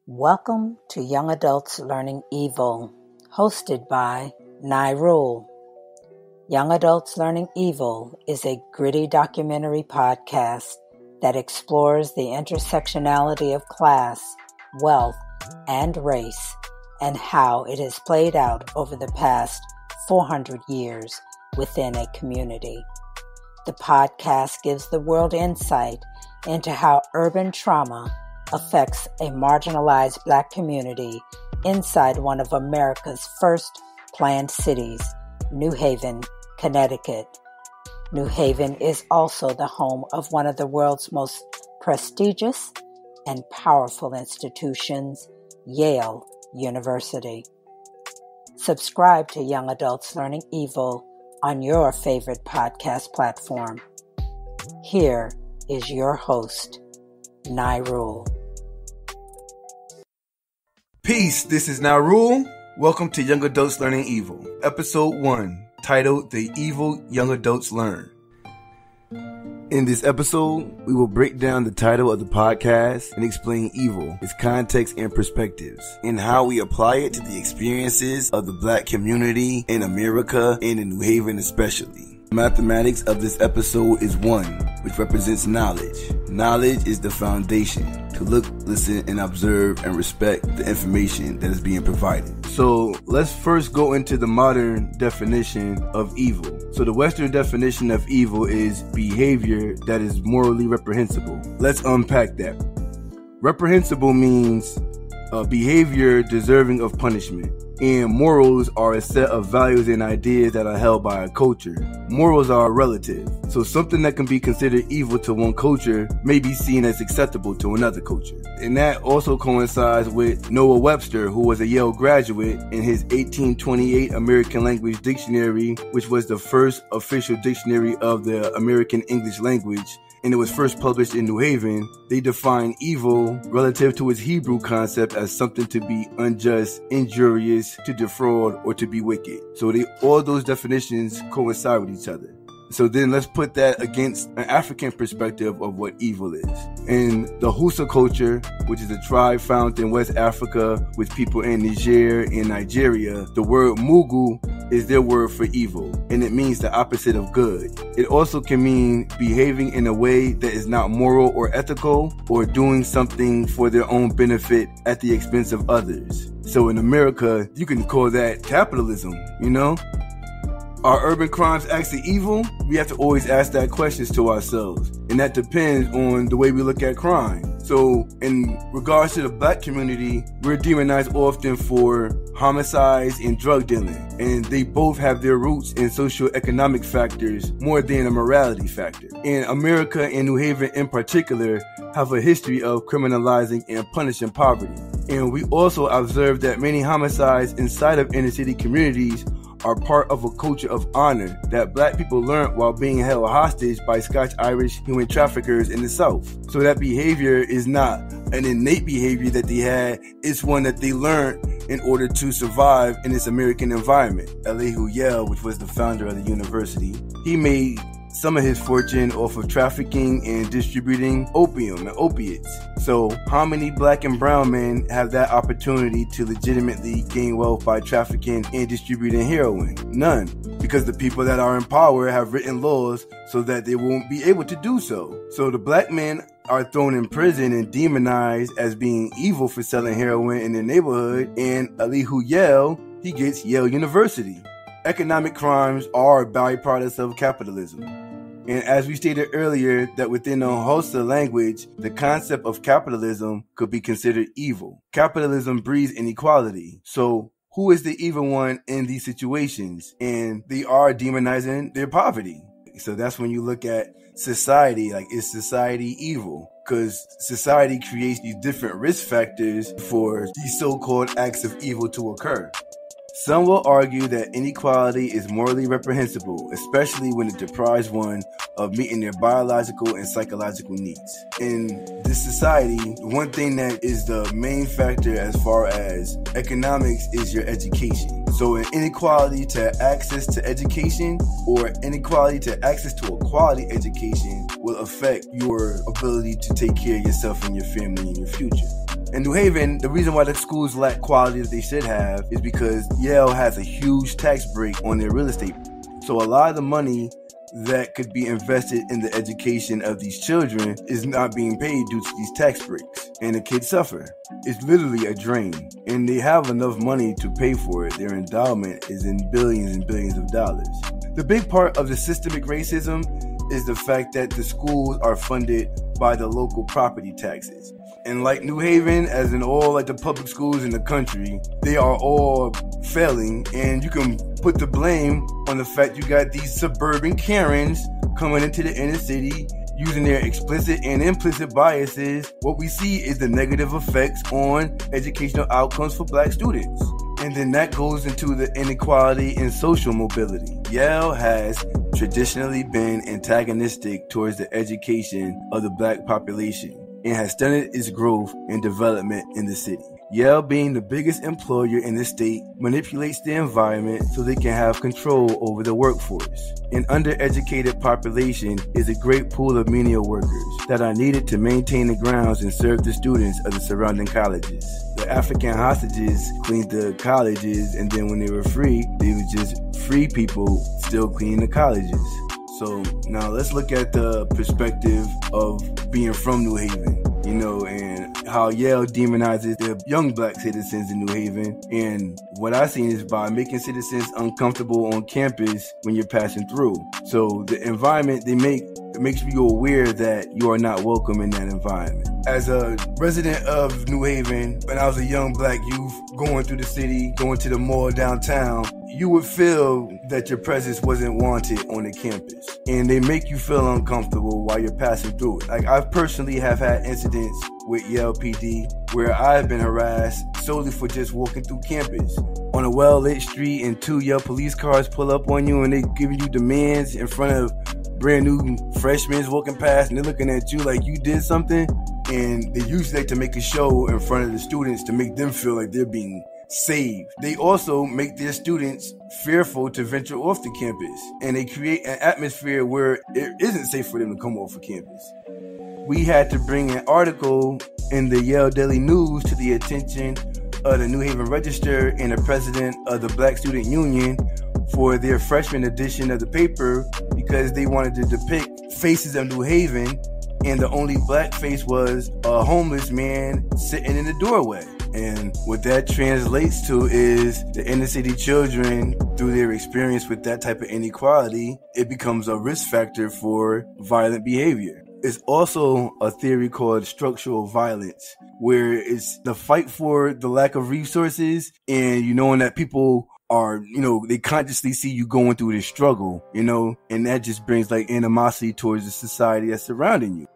Welcome to Young Adults Learning Evil, hosted by Nirule. Young Adults Learning Evil is a gritty documentary podcast that explores the intersectionality of class, wealth, and race, and how it has played out over the past 400 years within a community. The podcast gives the world insight into how urban trauma affects a marginalized Black community inside one of America's first planned cities, New Haven, Connecticut. New Haven is also the home of one of the world's most prestigious and powerful institutions, Yale University. Subscribe to Young Adults Learning Evil on your favorite podcast platform. Here is your host, Nirule. Peace, this is Nirule. Welcome to Young Adults Learning Evil, Episode 1, titled The Evil Young Adults Learn. In this episode, we will break down the title of the podcast and explain evil, its context and perspectives, and how we apply it to the experiences of the Black community in America and in New Haven especially. The mathematics of this episode is 1, which represents knowledge. Knowledge is the foundation to look, listen, and observe and respect the information that is being provided. So let's first go into the modern definition of evil. So the Western definition of evil is behavior that is morally reprehensible. Let's unpack that. Reprehensible means behavior deserving of punishment. And morals are a set of values and ideas that are held by a culture. Morals are relative. So something that can be considered evil to one culture may be seen as acceptable to another culture. And that also coincides with Noah Webster, who was a Yale graduate, in his 1828 American Language Dictionary, which was the first official dictionary of the American English language, and it was first published in New Haven. They define evil relative to its Hebrew concept as something to be unjust, injurious, to defraud, or to be wicked. So all those definitions coincide with each other. So then let's put that against an African perspective of what evil is. In the Hausa culture, which is a tribe found in West Africa with people in Niger and Nigeria, the word mugu is their word for evil, and it means the opposite of good. It also can mean behaving in a way that is not moral or ethical, or doing something for their own benefit at the expense of others. So in America, you can call that capitalism, you know? Are urban crimes actually evil? We have to always ask that questions to ourselves. And that depends on the way we look at crime. So in regards to the Black community, we're demonized often for homicides and drug dealing. And they both have their roots in socioeconomic factors more than a morality factor. And America and New Haven in particular have a history of criminalizing and punishing poverty. And we also observe that many homicides inside of inner city communities are part of a culture of honor that Black people learned while being held hostage by Scotch-Irish human traffickers in the South. So that behavior is not an innate behavior that they had, it's one that they learned in order to survive in this American environment. Elihu Yale, which was the founder of the university, he made some of his fortune off of trafficking and distributing opium and opiates. So how many Black and brown men have that opportunity to legitimately gain wealth by trafficking and distributing heroin? None. Because the people that are in power have written laws so that they won't be able to do so. So the Black men are thrown in prison and demonized as being evil for selling heroin in their neighborhood. And Elihu Yale, he gets Yale University. Economic crimes are byproducts of capitalism. And as we stated earlier, that within the Hausa language, the concept of capitalism could be considered evil. Capitalism breeds inequality. So who is the evil one in these situations? And they are demonizing their poverty. So that's when you look at society, like, is society evil? Because society creates these different risk factors for these so-called acts of evil to occur. Some will argue that inequality is morally reprehensible, especially when it deprives one of meeting their biological and psychological needs. In this society, one thing that is the main factor as far as economics is your education. So an inequality to access to education or inequality to access to a quality education will affect your ability to take care of yourself and your family in your future. In New Haven, the reason why the schools lack quality that they should have is because Yale has a huge tax break on their real estate. So a lot of the money that could be invested in the education of these children is not being paid due to these tax breaks, and the kids suffer. It's literally a drain, and they have enough money to pay for it. Their endowment is in billions and billions of dollars. The big part of the systemic racism is the fact that the schools are funded by the local property taxes. And like New Haven, as in all like the public schools in the country, they are all failing, and you can put the blame on the fact you got these suburban Karens coming into the inner city using their explicit and implicit biases. What we see is the negative effects on educational outcomes for black students. And then that goes into the inequality in social mobility. Yale has traditionally been antagonistic towards the education of the black population and has stunted its growth and development in the city. Yale, being the biggest employer in the state, manipulates the environment so they can have control over the workforce. An undereducated population is a great pool of menial workers that are needed to maintain the grounds and serve the students of the surrounding colleges. The African hostages cleaned the colleges, and then when they were free, they would just free people still cleaning the colleges. So now let's look at the perspective of being from New Haven, and how Yale demonizes the young black citizens in New Haven. And what I've seen is by making citizens uncomfortable on campus when you're passing through. So the environment they make, it makes you aware that you are not welcome in that environment. As a resident of New Haven, when I was a young black youth going through the city, going to the mall downtown, you would feel that your presence wasn't wanted on the campus. And they make you feel uncomfortable while you're passing through it. Like I personally have had incidents with Yale PD where I've been harassed solely for just walking through campus. On a well-lit street and 2 Yale police cars pull up on you and they giving you demands in front of brand new freshmen walking past, and they're looking at you like you did something. And they usually like to make a show in front of the students to make them feel like they're being saved. They also make their students fearful to venture off the campus, and they create an atmosphere where it isn't safe for them to come off of campus. We had to bring an article in the Yale Daily News to the attention of the New Haven Register and the president of the Black Student Union for their freshman edition of the paper, because they wanted to depict faces of New Haven, and the only black face was a homeless man sitting in the doorway. And what that translates to is the inner city children, through their experience with that type of inequality, it becomes a risk factor for violent behavior. It's also a theory called structural violence, where it's the fight for the lack of resources, and knowing that people are, they consciously see you going through this struggle, and that just brings like animosity towards the society that's surrounding you.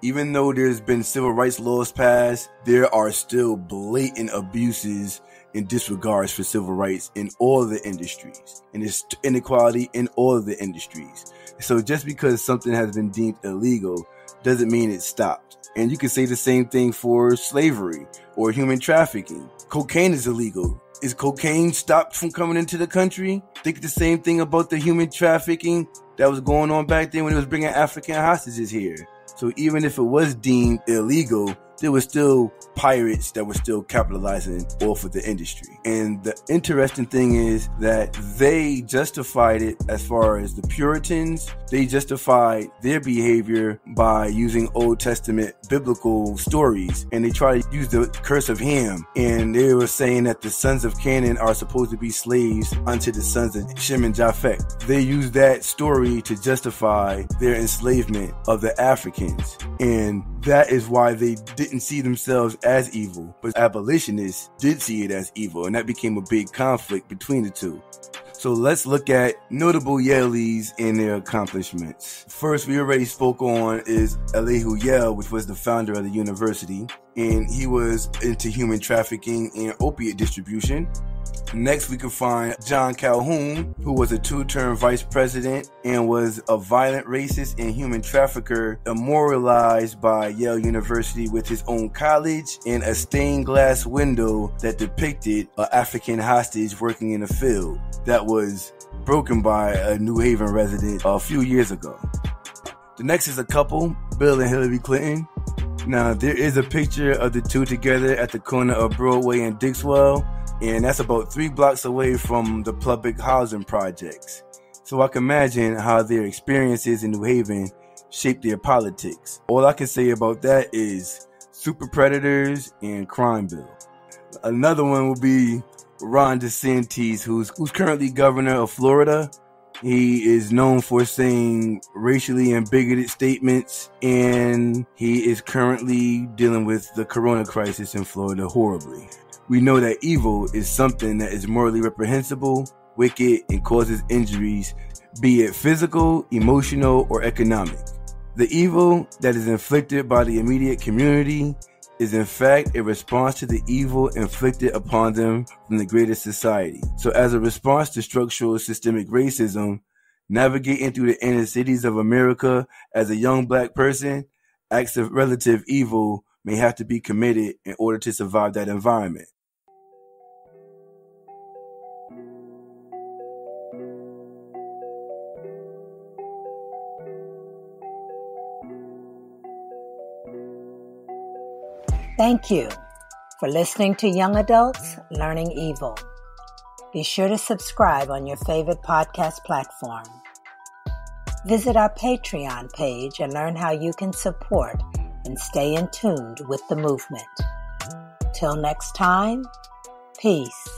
Even though there's been civil rights laws passed, there are still blatant abuses and disregards for civil rights in all of the industries, and there's inequality in all of the industries. So just because something has been deemed illegal doesn't mean it stopped. And you can say the same thing for slavery or human trafficking. Cocaine is illegal. Is cocaine stopped from coming into the country? Think the same thing about the human trafficking that was going on back then when it was bringing African hostages here. So even if it was deemed illegal, there were still pirates that were still capitalizing off of the industry. And the interesting thing is that they justified it as far as the Puritans. They justified their behavior by using Old Testament biblical stories. And they try to use the curse of Ham. And they were saying that the sons of Canaan are supposed to be slaves unto the sons of Shem and Japheth. They used that story to justify their enslavement of the Africans. And that is why they didn't see themselves as evil, but abolitionists did see it as evil, and that became a big conflict between the two. So let's look at notable Yalees and their accomplishments. First, we already spoke on is Elihu Yale, which was the founder of the university, and he was into human trafficking and opiate distribution. Next, we can find John Calhoun, who was a 2-term vice president and was a violent racist and human trafficker, immortalized by Yale University with his own college and a stained glass window that depicted an African hostage working in a field that was broken by a New Haven resident a few years ago. The next is a couple, Bill and Hillary Clinton. Now, there is a picture of the two together at the corner of Broadway and Dixwell, and that's about 3 blocks away from the public housing projects. So I can imagine how their experiences in New Haven shape their politics. All I can say about that is super predators and crime bill. Another one will be Ron DeSantis, who's currently governor of Florida. He is known for saying racially and bigoted statements, and he is currently dealing with the corona crisis in Florida horribly. We know that evil is something that is morally reprehensible, wicked, and causes injuries, be it physical, emotional, or economic. The evil that is inflicted by the immediate community is in fact a response to the evil inflicted upon them from the greater society. So as a response to structural systemic racism, navigating through the inner cities of America as a young black person, acts of relative evil may have to be committed in order to survive that environment. Thank you for listening to Young Adults Learning Evil. Be sure to subscribe on your favorite podcast platform. Visit our Patreon page and learn how you can support and stay in tune with the movement. Till next time, peace.